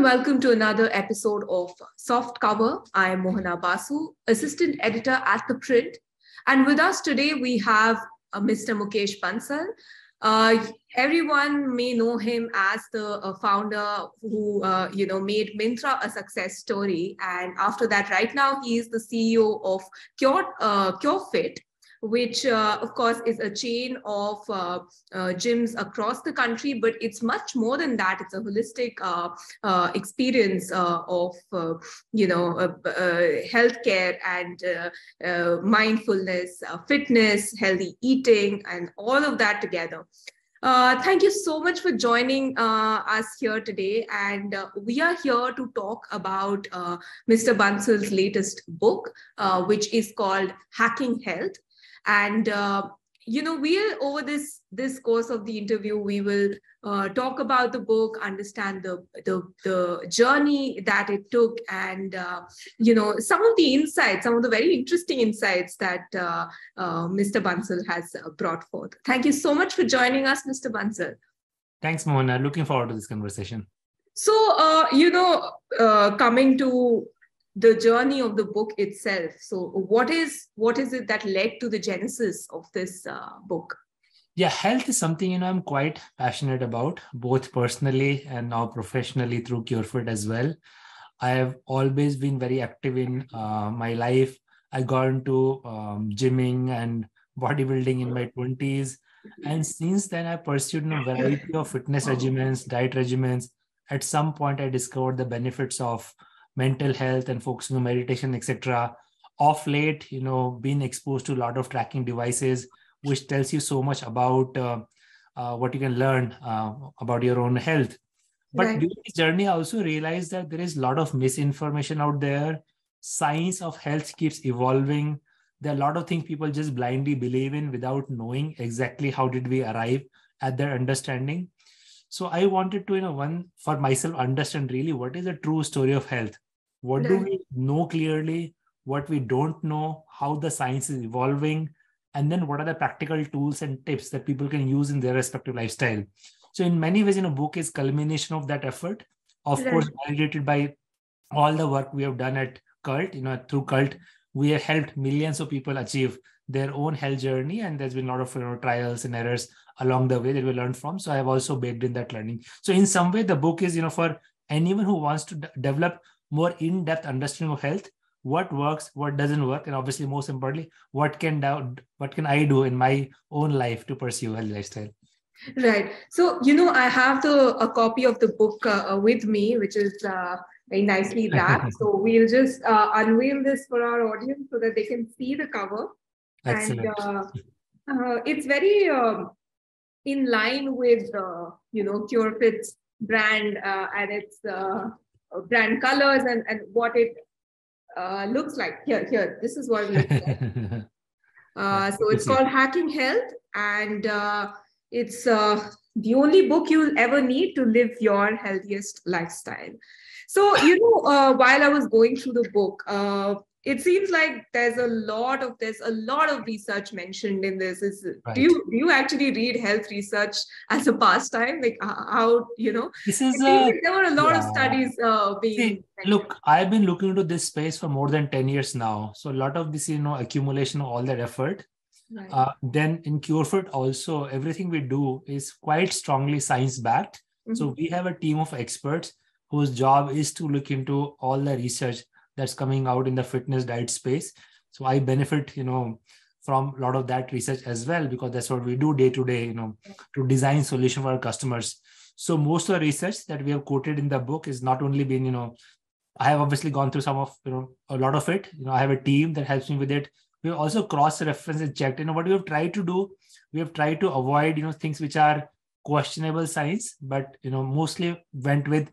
welcome to another episode of Soft Cover. I am Mohana Basu, Assistant Editor at ThePrint. And with us today, we have Mr. Mukesh Bansal. Everyone may know him as the founder who, made Myntra a success story. And after that, right now, he is the CEO of Cure.fit, which of course is a chain of gyms across the country, but it's much more than that. It's a holistic experience of healthcare and mindfulness, fitness, healthy eating, and all of that together. Thank you so much for joining us here today. And we are here to talk about Mr. Bansal's latest book, which is called Hacking Health. And, we'll over this course of the interview, we will talk about the book, understand the journey that it took, and, some of the insights, some of the very interesting insights that Mr. Bansal has brought forth. Thank you so much for joining us, Mr. Bansal. Thanks, Mona. Looking forward to this conversation. So, coming to the journey of the book itself. So what is it that led to the genesis of this book? Yeah, health is something, I'm quite passionate about, both personally and now professionally through Cure.fit as well. I have always been very active in my life. I got into gymming and bodybuilding in my 20s. And since then, I pursued a variety of fitness regimens, diet regimens. At some point, I discovered the benefits of mental health and focusing on meditation, etc. Of late, being exposed to a lot of tracking devices, which tells you so much about what you can learn about your own health. But Right. During this journey, I also realized that there is a lot of misinformation out there. Science of health keeps evolving. There are a lot of things people just blindly believe in without knowing exactly how did we arrive at their understanding. So I wanted to, for myself, understand really what is the true story of health. What do we know clearly, what we don't know, how the science is evolving, and then what are the practical tools and tips that people can use in their respective lifestyle. So in many ways, book is culmination of that effort, of course, validated by all the work we have done at Cult. Through Cult, we have helped millions of people achieve their own health journey, and there's been a lot of trials and errors along the way that we learned from. So I have also baked in that learning. So in some way, the book is for anyone who wants to develop more in-depth understanding of health, what works, what doesn't work, and obviously most importantly, what can I do in my own life to pursue a healthy lifestyle. Right. So, I have a copy of the book with me, which is very nicely wrapped. So we'll just unveil this for our audience so that they can see the cover. Excellent. And it's very in line with, Cure.fit's brand and its brand colors and what it looks like. Here, this is what it looks like. So it's called Hacking Health, and it's the only book you'll ever need to live your healthiest lifestyle. So, while I was going through the book, it seems like there's a lot of research mentioned in this. Right. Do you actually read health research as a pastime? Like how This is there were a lot of studies being. Look, I've been looking into this space for more than 10 years now. So a lot of this, accumulation of all that effort. Right. Then in Cure.fit also, everything we do is quite strongly science-backed. Mm-hmm. So we have a team of experts whose job is to look into all the research that's coming out in the fitness diet space. So I benefit, from a lot of that research as well, because that's what we do day to day, to design solution for our customers. So most of the research that we have quoted in the book is not only been, I have obviously gone through some of, a lot of it. I have a team that helps me with it. We have also cross-referenced and checked. What we have tried to do, we have tried to avoid, things which are questionable science, but, mostly went with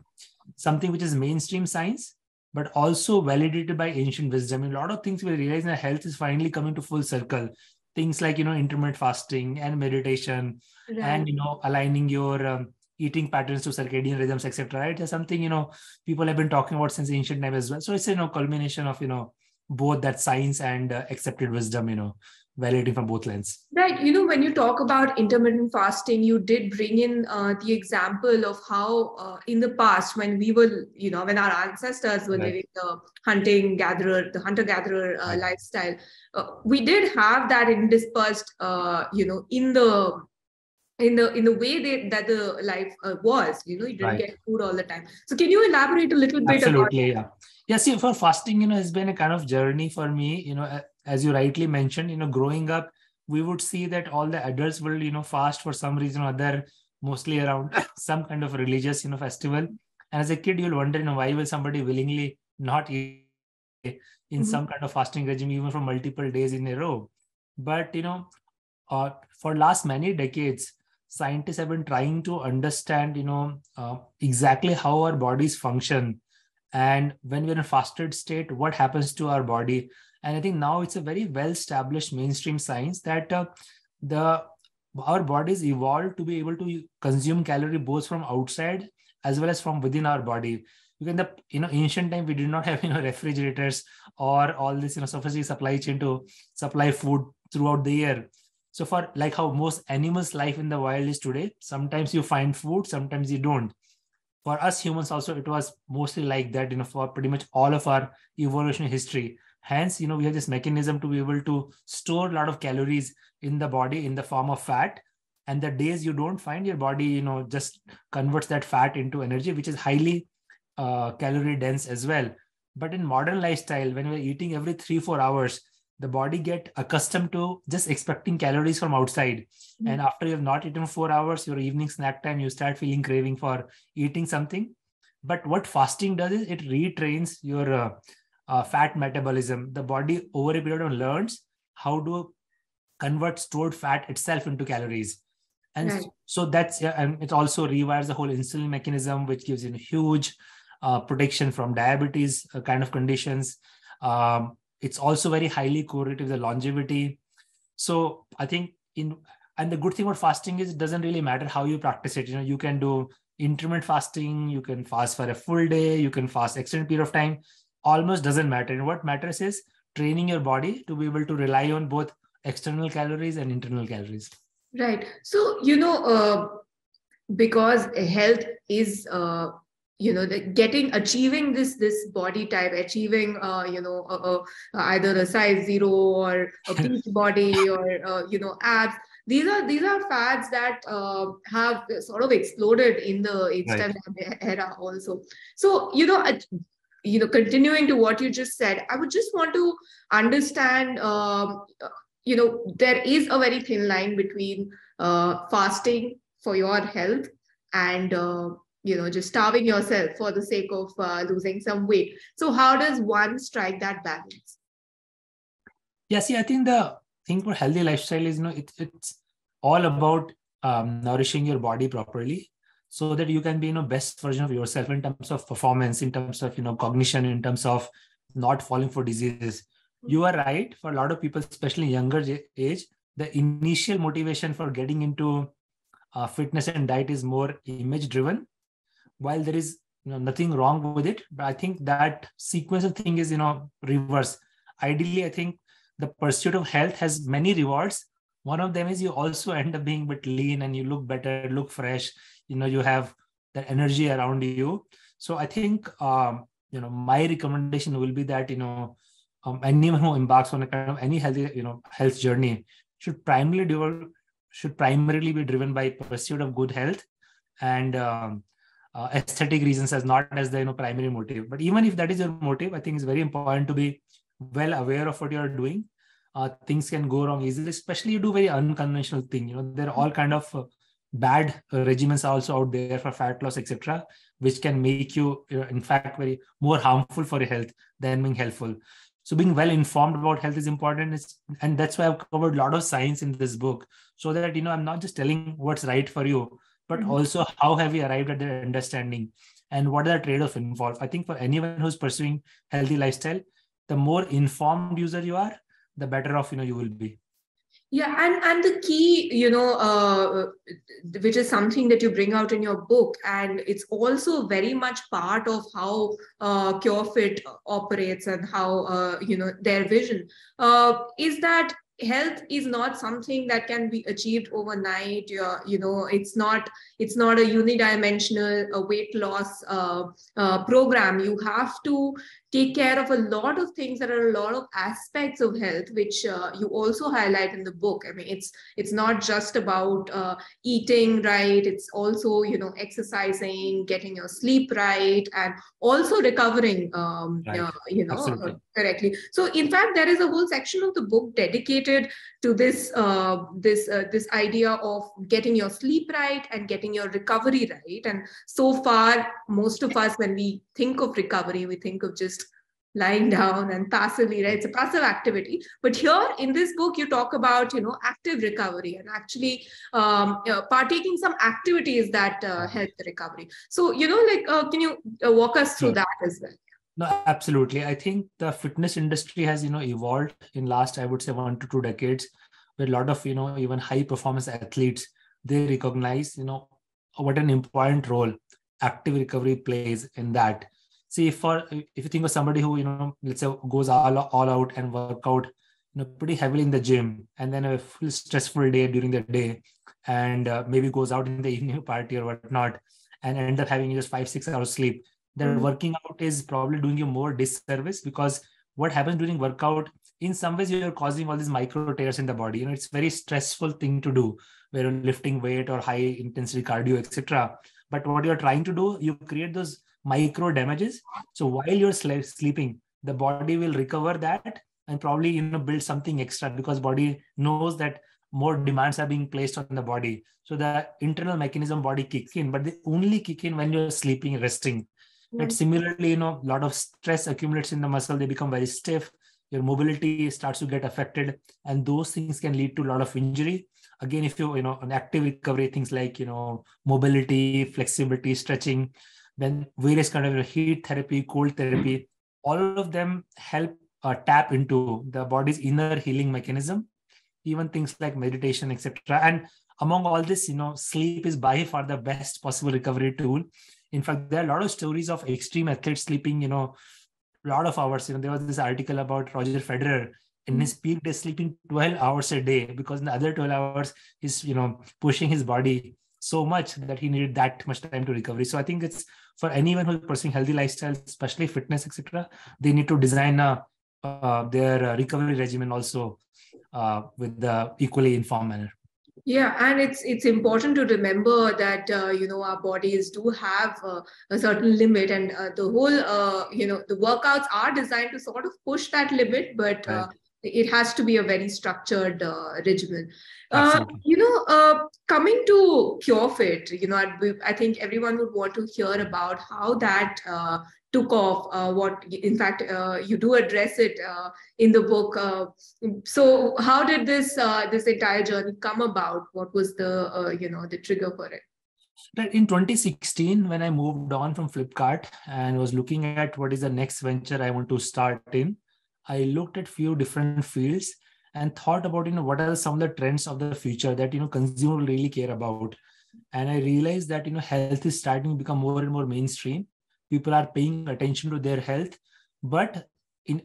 something which is mainstream science, but also validated by ancient wisdom. A lot of things we realize that health is finally coming to full circle. Things like, intermittent fasting and meditation, right. And, aligning your eating patterns to circadian rhythms, etc. Right? It's something, people have been talking about since ancient time as well. So it's a culmination of, both that science and accepted wisdom, validating from both lens. Right. When you talk about intermittent fasting, you did bring in the example of how in the past, when we were, when our ancestors were Right. living the hunter-gatherer Right. lifestyle, we did have that interspersed, in the way that the life was. You didn't Right. get food all the time. So can you elaborate a little bit about Absolutely, yeah. Yeah, see, for fasting, has been a kind of journey for me, as you rightly mentioned, growing up, we would see that all the adults will, fast for some reason or other, mostly around some kind of religious, festival. And as a kid, you'll wonder, why will somebody willingly not eat in Mhm. some kind of fasting regime, even for multiple days in a row? But, for last many decades, scientists have been trying to understand, exactly how our bodies function, and when we're in a fasted state, what happens to our body. And I think now it's a very well established mainstream science that the our bodies evolved to be able to consume calorie both from outside as well as from within our body. Because in the ancient time, we did not have refrigerators or all this sophisticated supply chain to supply food throughout the year. So for like how most animals life in the wild is today, sometimes you find food, sometimes you don't. For us humans also, it was mostly like that, for pretty much all of our evolutionary history. Hence, we have this mechanism to be able to store a lot of calories in the body in the form of fat. And the days you don't find, your body, just converts that fat into energy, which is highly calorie dense as well. But in modern lifestyle, when we're eating every 3-4 hours, the body get accustomed to just expecting calories from outside. And after you have not eaten 4 hours, your evening snack time, you start feeling craving for eating something. But what fasting does is it retrains your fat metabolism. The body over a period of learns how to convert stored fat itself into calories. And Right. so that's, and it also rewires the whole insulin mechanism, which gives you huge protection from diabetes kind of conditions. It's also very highly correlated with the longevity. So I think and the good thing about fasting is it doesn't really matter how you practice it. You can do intermittent fasting, you can fast for a full day, you can fast extended period of time. Almost doesn't matter. And what matters is training your body to be able to rely on both external calories and internal calories. Right. So, because health is achieving this body type, achieving either a size zero or a beach body or abs. These are fads that have sort of exploded in the Right. Instagram era also. So continuing to what you just said, I would just want to understand. There is a very thin line between fasting for your health and just starving yourself for the sake of losing some weight. So how does one strike that balance? Yeah, see, I think the thing for healthy lifestyle is, it's all about nourishing your body properly so that you can be, best version of yourself in terms of performance, in terms of, cognition, in terms of not falling for diseases. You are right. For a lot of people, especially younger age, the initial motivation for getting into fitness and diet is more image driven. While there is nothing wrong with it, but I think that sequence of thing is reverse. Ideally, I think the pursuit of health has many rewards. One of them is you also end up being a bit lean and you look better, look fresh. You have that energy around you. So I think my recommendation will be that anyone who embarks on a kind of any healthy health journey should primarily be driven by pursuit of good health and aesthetic reasons, as not as the primary motive. But even if that is your motive, I think it's very important to be well aware of what you're doing. Things can go wrong easily, especially you do very unconventional thing. There are all kind of bad regimens also out there for fat loss, etc., which can make you, in fact, very more harmful for your health than being helpful. So being well informed about health is important, and that's why I've covered a lot of science in this book, so that I'm not just telling what's right for you, but Mhm. also how have we arrived at that understanding and what are the trade-offs involved. I think for anyone who's pursuing healthy lifestyle, the more informed user you are, the better off you will be. Yeah, and the key, which is something that you bring out in your book, and it's also very much part of how Cure.fit operates and how their vision is that health is not something that can be achieved overnight. It's not a unidimensional weight loss program. You have to take care of a lot of things. There are a lot of aspects of health which you also highlight in the book. I mean, it's not just about eating right. It's also exercising, getting your sleep right, and also recovering Right. Absolutely. correctly. So in fact, there is a whole section of the book dedicated to this idea of getting your sleep right and getting your recovery right. And so far, most of us, when we think of recovery, we think of just lying down and passively, right? It's a passive activity. But here in this book, you talk about, active recovery and actually partaking some activities that help the recovery. So, can you walk us through Sure. that as well? No, absolutely. I think the fitness industry has, evolved in last, I would say, 1 to 2 decades, where a lot of, even high performance athletes, they recognize, what an important role active recovery plays in that. See, if you think of somebody who, let's say goes all out and work out, pretty heavily in the gym, and then a full stressful day during the day, and maybe goes out in the evening party or whatnot, and end up having just 5-6 hours sleep, that working out is probably doing you more disservice, because what happens during workout, in some ways you're causing all these micro tears in the body. It's very stressful thing to do, where you're lifting weight or high intensity cardio, etc. But what you're trying to do, you create those micro damages. So while you're sleeping, the body will recover that and probably build something extra, because body knows that more demands are being placed on the body. So the internal mechanism body kicks in, but they only kick in when you're sleeping, resting. That similarly, a lot of stress accumulates in the muscle. They become very stiff. Your mobility starts to get affected, and those things can lead to a lot of injury. Again, if an active recovery, things like mobility, flexibility, stretching, then various kind of heat therapy, cold therapy, all of them help tap into the body's inner healing mechanism. Even things like meditation, etc. And among all this, sleep is by far the best possible recovery tool. In fact, there are a lot of stories of extreme athletes sleeping, a lot of hours. There was this article about Roger Federer. In his peak day, sleeping 12 hours a day, because in the other 12 hours, he's, pushing his body so much that he needed that much time to recover. So I think it's for anyone who's pursuing healthy lifestyle, especially fitness, etc., they need to design their recovery regimen also with the equally informed manner. Yeah, and it's important to remember that our bodies do have a certain limit, and the whole the workouts are designed to sort of push that limit, but Right. it has to be a very structured regimen. Absolutely. Coming to Cure.fit, I think everyone would want to hear about how that took off. What, in fact, you do address it in the book. So how did this entire journey come about? What was the trigger for it? In 2016, when I moved on from Flipkart and was looking at what is the next venture I want to start in, I looked at few different fields and thought about what are some of the trends of the future that consumer really care about. And I realized that health is starting to become more and more mainstream. People are paying attention to their health, but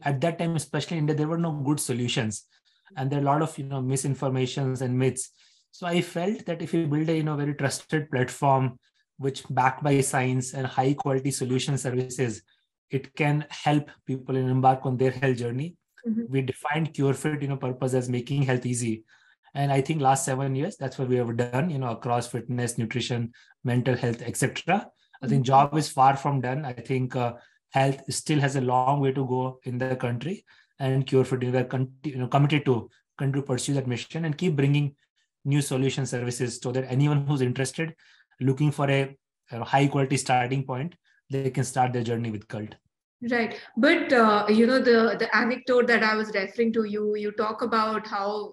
at that time, especially in India, there were no good solutions, and there are a lot of misinformations and myths. So I felt that if you build a very trusted platform, which backed by science and high quality solution services, it can help people embark on their health journey. We defined Cure.fit purpose as making health easy. And I think last 7 years, that's what we have done, across fitness, nutrition, mental health, etc. I think job is far from done. I think health still has a long way to go in the country, and Cure.fit, we are committed to continue to pursue that mission and keep bringing new solution services, so that anyone who's interested, looking for a high quality starting point, they can start their journey with Cult. Right, but the anecdote that I was referring to, you talk about how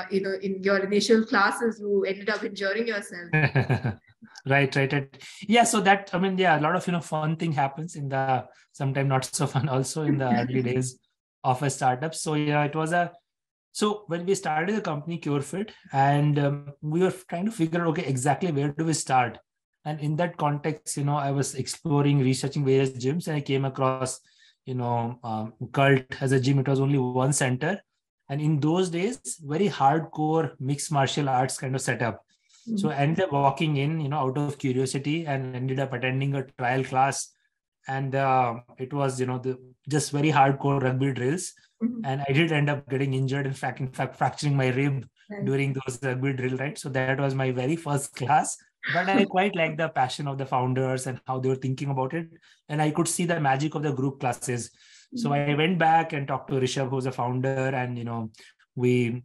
in your initial classes you ended up injuring yourself. Right. Yeah, so that, I mean, yeah, a lot of fun thing happens in the sometimes not so fun also in the early days of a startup. So yeah, it was a So when we started the company Cure.fit, and we were trying to figure out, okay, exactly where do we start? And in that context, I was exploring, researching various gyms, and I came across, Cult as a gym. It was only one center. And in those days, very hardcore mixed martial arts kind of setup. So I ended up walking in, out of curiosity, and ended up attending a trial class. And it was, just very hardcore rugby drills. And I did end up getting injured, in fact, fracturing my rib during those rugby drill, right? So that was my very first class. But I quite liked the passion of the founders and how they were thinking about it. And I could see the magic of the group classes. So I went back and talked to Rishabh, who's a founder, and we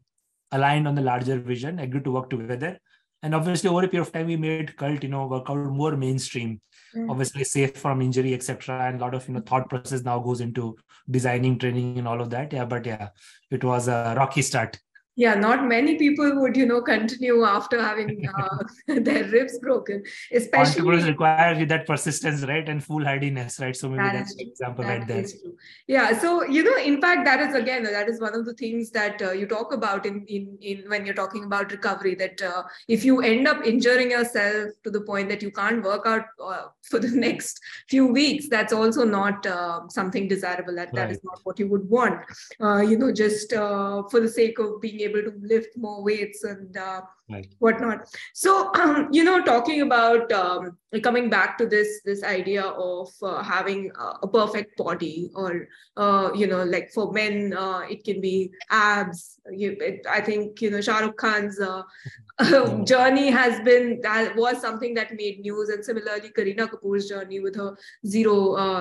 aligned on the larger vision, agreed to work together. And obviously, over a period of time, we made Cult, workout more mainstream, obviously safe from injury, etc. And a lot of thought process now goes into designing, training, and all of that. Yeah, but yeah, it was a rocky start. Yeah, not many people would, continue after having their ribs broken, Entrepreneurs especially. require that persistence, right, and foolhardiness, right? So maybe That that's is the true. example That right there. is true. Yeah. So, in fact, that is one of the things that you talk about in when you're talking about recovery, that if you end up injuring yourself to the point that you can't work out for the next few weeks, that's also not something desirable. That is Right. not what you would want, just for the sake of being able to lift more weights and Right. whatnot. So, talking about coming back to this idea of having a perfect body, or like for men, it can be abs. I think Shah Rukh Khan's Yeah. journey has been, that was something that made news, and similarly Kareena Kapoor's journey with her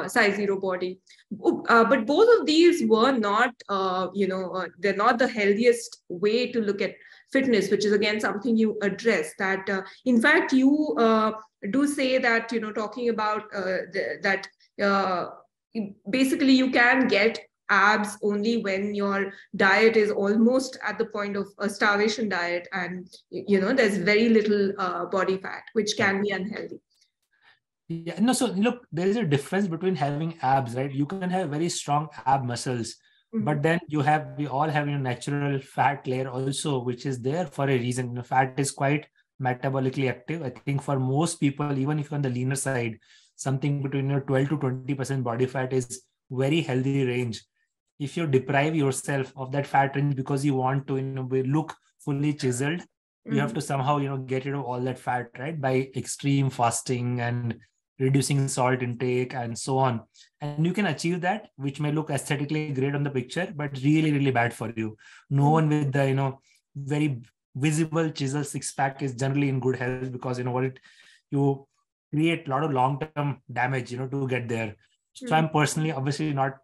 size zero body. But both of these were not, they're not the healthiest way to look at fitness, which is again something you address. That in fact you do say that, talking about that uh, basically you can get abs only when your diet is almost at the point of a starvation diet, and there's very little body fat, which Right. can be unhealthy. Yeah, no, so look, there is a difference between having abs, right? You can have very strong ab muscles, Mm-hmm. but then we all have natural fat layer also, which is there for a reason. Fat is quite metabolically active. I think for most people, even if you're on the leaner side, something between 12 to 20% body fat is very healthy range. If you deprive yourself of that fat range because you want to, look fully chiseled, you have Mm-hmm. to somehow, get rid of all that fat, right? By extreme fasting and reducing salt intake and so on. And you can achieve that, which may look aesthetically great on the picture, but really, really bad for you. No one with the, very visible chisel six pack is generally in good health, because you create a lot of long-term damage, to get there. So I'm personally obviously not,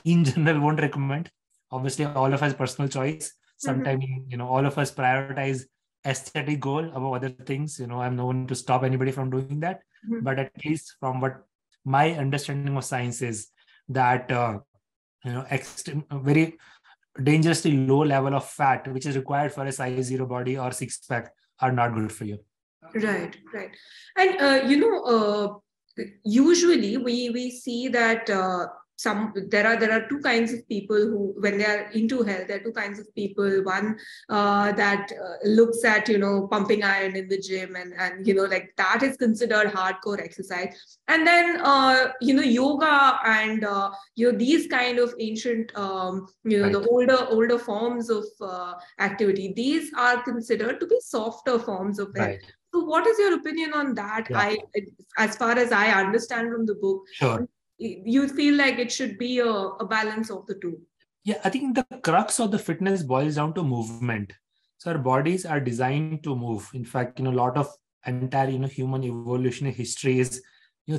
in general won't recommend. Obviously, all of us personal choice. Mm-hmm. Sometimes, all of us prioritize aesthetic goal above other things. I'm no one to stop anybody from doing that. Mm-hmm. But at least from what my understanding of science is, that very dangerously low level of fat, which is required for a size zero body or six pack, are not good for you. Right, right. And usually we see that there are two kinds of people who, when they are into health, there are two kinds of people. One that looks at pumping iron in the gym, and like that is considered hardcore exercise. And then yoga and these kind of ancient the Right. older forms of activity, these are considered to be softer forms of health. Right. So, what is your opinion on that? Yeah. As far as I understand from the book, Sure. you feel like it should be a balance of the two. Yeah, I think the crux of the fitness boils down to movement. So our bodies are designed to move. In fact, a lot of entire, human evolutionary history is,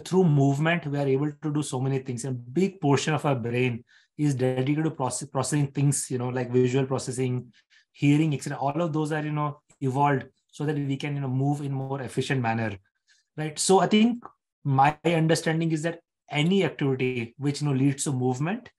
through movement, we are able to do so many things. A big portion of our brain is dedicated to processing things, like visual processing, hearing, etc. All of those are, evolved so that we can, move in more efficient manner, right? So I think my understanding is that any activity which, leads to movement,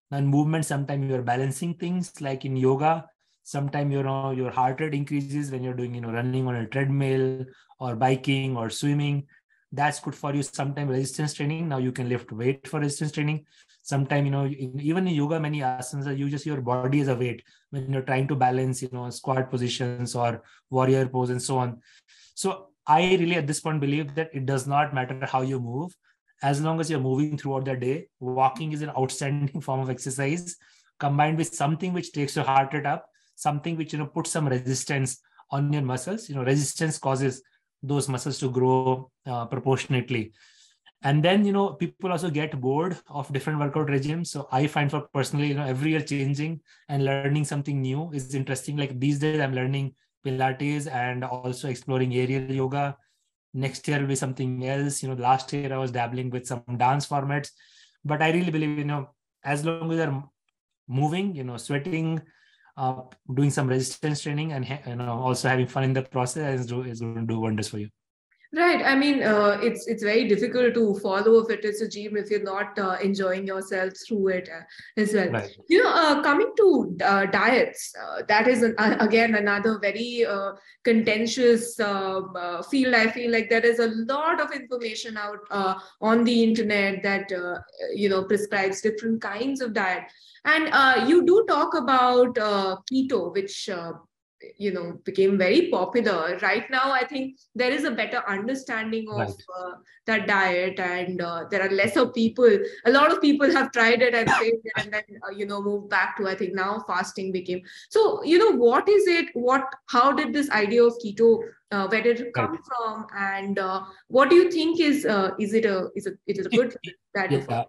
and movement, sometimes you're balancing things like in yoga. Sometimes your heart rate increases when you're doing running on a treadmill or biking or swimming. That's good for you. Sometimes resistance training, now you can lift weight for resistance training. Sometimes, even in yoga, many asanas, you just your body as a weight when you're trying to balance, squat positions or warrior pose and so on. So I really at this point believe that it does not matter how you move, as long as you're moving throughout the day. Walking is an outstanding form of exercise, combined with something which takes your heart rate up, something which puts some resistance on your muscles. Resistance causes those muscles to grow proportionately. And then people also get bored of different workout regimes. So I find for personally, every year changing and learning something new is interesting. Like these days I'm learning Pilates and also exploring aerial yoga. Next year will be something else. Last year I was dabbling with some dance formats. But I really believe, as long as you're moving, sweating, doing some resistance training, and also having fun in the process is going to do wonders for you. Right. I mean, it's very difficult to follow a fitness regime if you're not enjoying yourself through it as well. Right. Coming to diets, that is again another very contentious field. I feel like there is a lot of information out on the internet that prescribes different kinds of diet, and you do talk about keto, which became very popular. Right now I think there is a better understanding of that diet, and there are lesser people. A lot of people have tried it and failed it, and then moved back to, I think now fasting became. So what is it, how did this idea of keto, where did it come from, and what do you think is it a good diet? Yeah.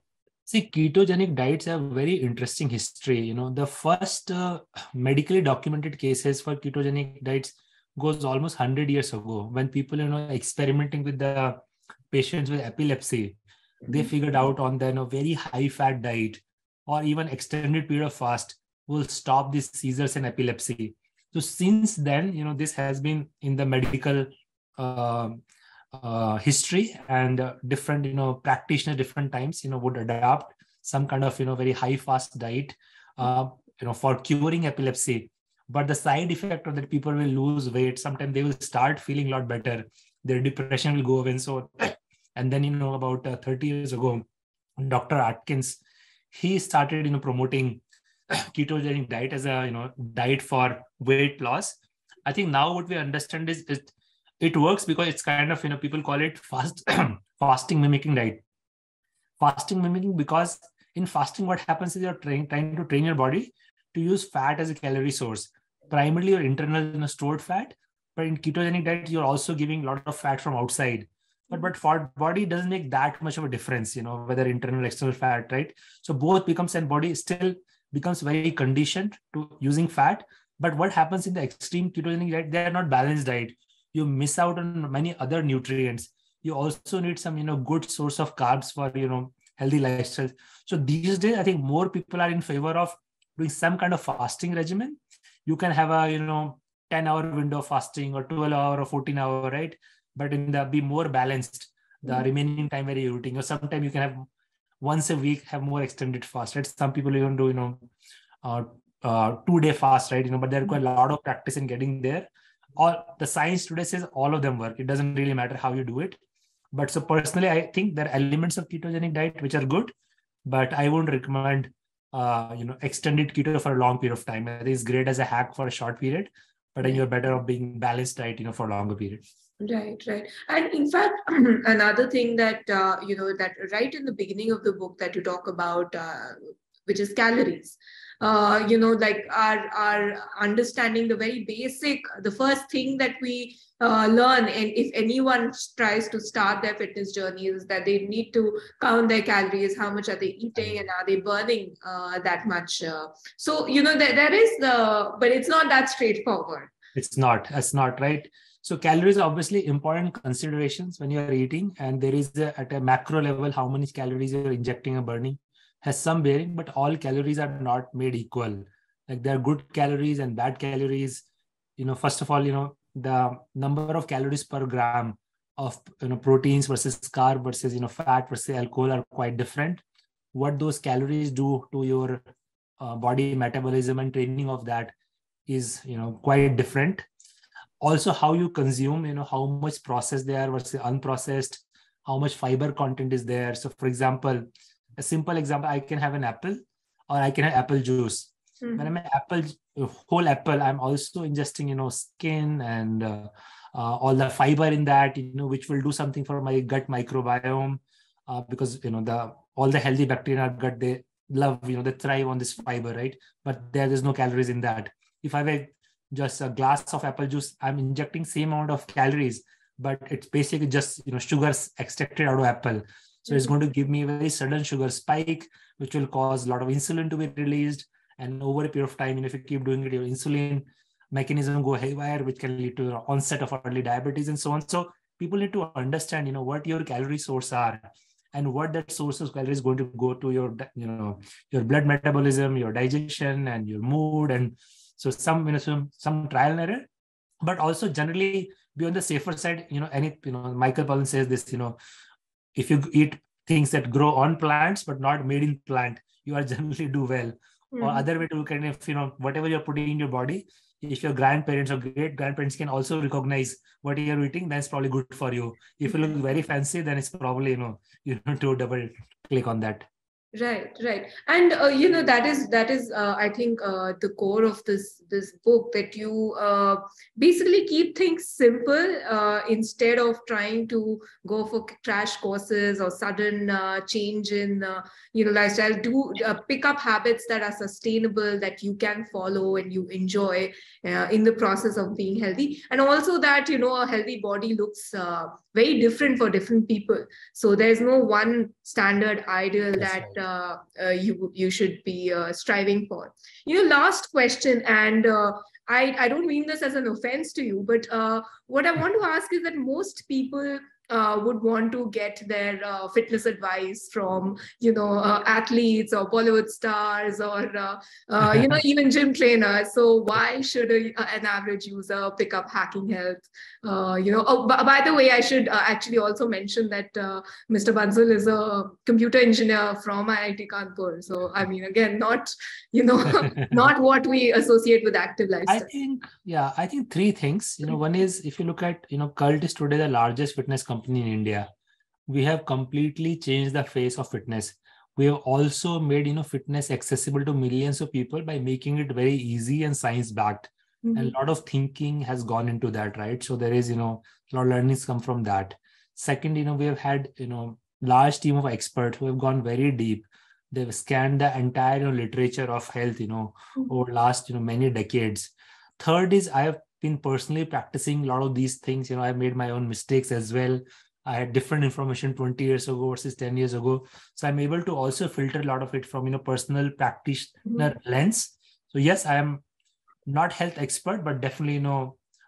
See, ketogenic diets have very interesting history. The first medically documented cases for ketogenic diets goes almost 100 years ago, when people, experimenting with the patients with epilepsy, they figured out on the very high fat diet or even extended period of fast will stop these seizures and epilepsy. So since then, this has been in the medical history, and different practitioners different times would adopt some kind of very high fast diet for curing epilepsy. But the side effect of that, people will lose weight, sometimes they will start feeling a lot better, their depression will go away, and so and then about 30 years ago, Dr. Atkins, he started promoting ketogenic diet as a diet for weight loss. I think now what we understand is it works because it's kind of people call it fasting mimicking diet. Fasting mimicking, because in fasting what happens is you're trying to train your body to use fat as a calorie source, primarily your internal stored fat. But in ketogenic diet you're also giving a lot of fat from outside. But for body it doesn't make that much of a difference, whether internal external fat, right? So both becomes, and body still becomes very conditioned to using fat. But what happens in the extreme ketogenic diet, they are not balanced diet. You miss out on many other nutrients. You also need some good source of carbs for healthy lifestyle. So these days I think more people are in favor of doing some kind of fasting regimen. You can have a 10-hour window of fasting, or 12-hour or 14-hour, right? But be more balanced the remaining time where you're eating. Or sometimes you can have once a week have more extended fast, right? Some people even do 2-day fast, right? But there require a lot of practice in getting there. All the science today says all of them work. It doesn't really matter how you do it. But so personally, I think there are elements of ketogenic diet which are good, but I won't recommend extended keto for a long period of time. I think it's great as a hack for a short period, but then you're better off being balanced diet for a longer period. Right. And in fact, another thing that, that right in the beginning of the book that you talk about, which is calories, like our understanding the very basic, the first thing that we learn, and if anyone tries to start their fitness journey, is that they need to count their calories, how much are they eating, and are they burning that much. So, there is but it's not that straightforward. It's not, right? So calories are obviously important considerations when you're eating, and there is at a macro level how many calories you're injecting or burning has some bearing, but all calories are not made equal. Like there are good calories and bad calories. First of all, the number of calories per gram of proteins versus carb versus fat versus alcohol are quite different. What those calories do to your body metabolism and training of that is quite different. Also how you consume, how much processed they are versus unprocessed, how much fiber content is there. So for example, A simple example, I can have an apple or I can have apple juice. When I'm an whole apple, I'm also ingesting, skin and all the fiber in that, which will do something for my gut microbiome, because, all the healthy bacteria in our gut, they love, they thrive on this fiber, right? But there's no calories in that. If I have just a glass of apple juice, I'm injecting same amount of calories, but it's basically just, sugars extracted out of apple. So it's going to give me a very sudden sugar spike, which will cause a lot of insulin to be released. And over a period of time, if you keep doing it, your insulin mechanism go haywire, which can lead to the onset of early diabetes and so on. So people need to understand, what your calorie source are and what that source of calories is going to go to your, your blood metabolism, your digestion, and your mood. And so some trial and error, but also generally be on the safer side. Michael Pollan says this, if you eat things that grow on plants but not made in plant, you are generally do well. Or other way to look at it, if whatever you're putting in your body, if your grandparents or great grandparents can also recognize what you're eating, that's probably good for you. If you look very fancy, then it's probably you need to double click on that. Right. And that is I think the core of this book, that you basically keep things simple instead of trying to go for crash courses or sudden change in lifestyle. Do pick up habits that are sustainable, that you can follow and you enjoy in the process of being healthy. And also that a healthy body looks very different for different people. So there's no one standard ideal that you should be striving for. Last question, and I don't mean this as an offense to you, but what I want to ask is that most people would want to get their fitness advice from athletes or Bollywood stars or even gym trainers. So why should an average user pick up Hacking Health? By the way, I should actually also mention that Mr. Bansal is a computer engineer from IIT Kanpur. So I mean, again, not not what we associate with active lifestyle. I think three things. One is, if you look at Cult is today the largest fitness company in India. We have completely changed the face of fitness. We have also made fitness accessible to millions of people by making it very easy and science backed. And a lot of thinking has gone into that, right? So there is a lot of learnings come from that. Second, we have had large team of experts who have gone very deep. They've scanned the entire literature of health over last many decades. Third is, I have been personally practicing a lot of these things. I've made my own mistakes as well. I had different information 20 years ago versus 10 years ago. So I'm able to also filter a lot of it from personal practitioner lens. So yes, I am not health expert, but definitely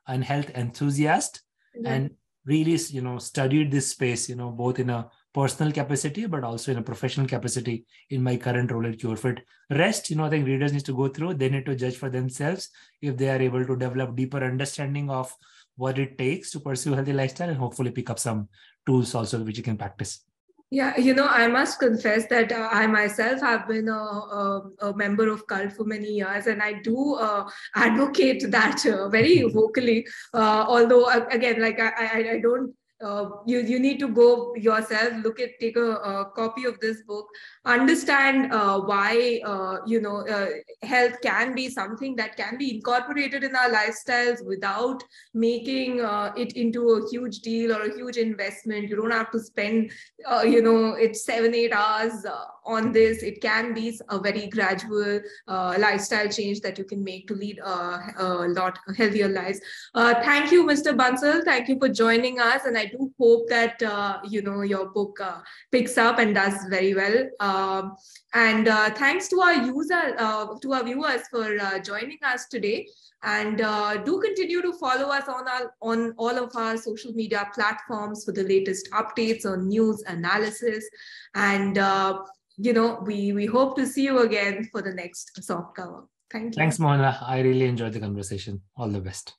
an health enthusiast, and really studied this space both in a personal capacity but also in a professional capacity in my current role at Cure.fit. Rest, I think readers need to go through. They need to judge for themselves if they are able to develop deeper understanding of what it takes to pursue healthy lifestyle, and hopefully pick up some tools also which you can practice. Yeah, I must confess that I myself have been a member of Cult for many years, and I do advocate that very vocally. Although, again, like I don't. You need to go yourself, take a copy of this book, understand why health can be something that can be incorporated in our lifestyles without making it into a huge deal or a huge investment. You don't have to spend it's 7-8 hours on this. It can be a very gradual lifestyle change that you can make to lead a lot healthier lives. Thank you, Mr. Bansal. Thank you for joining us, and I do hope that your book picks up and does very well. And thanks to our viewers for joining us today. And do continue to follow us on all of our social media platforms for the latest updates on news analysis. And we hope to see you again for the next soft cover. Thank you. Thanks, Mohana. I really enjoyed the conversation. All the best.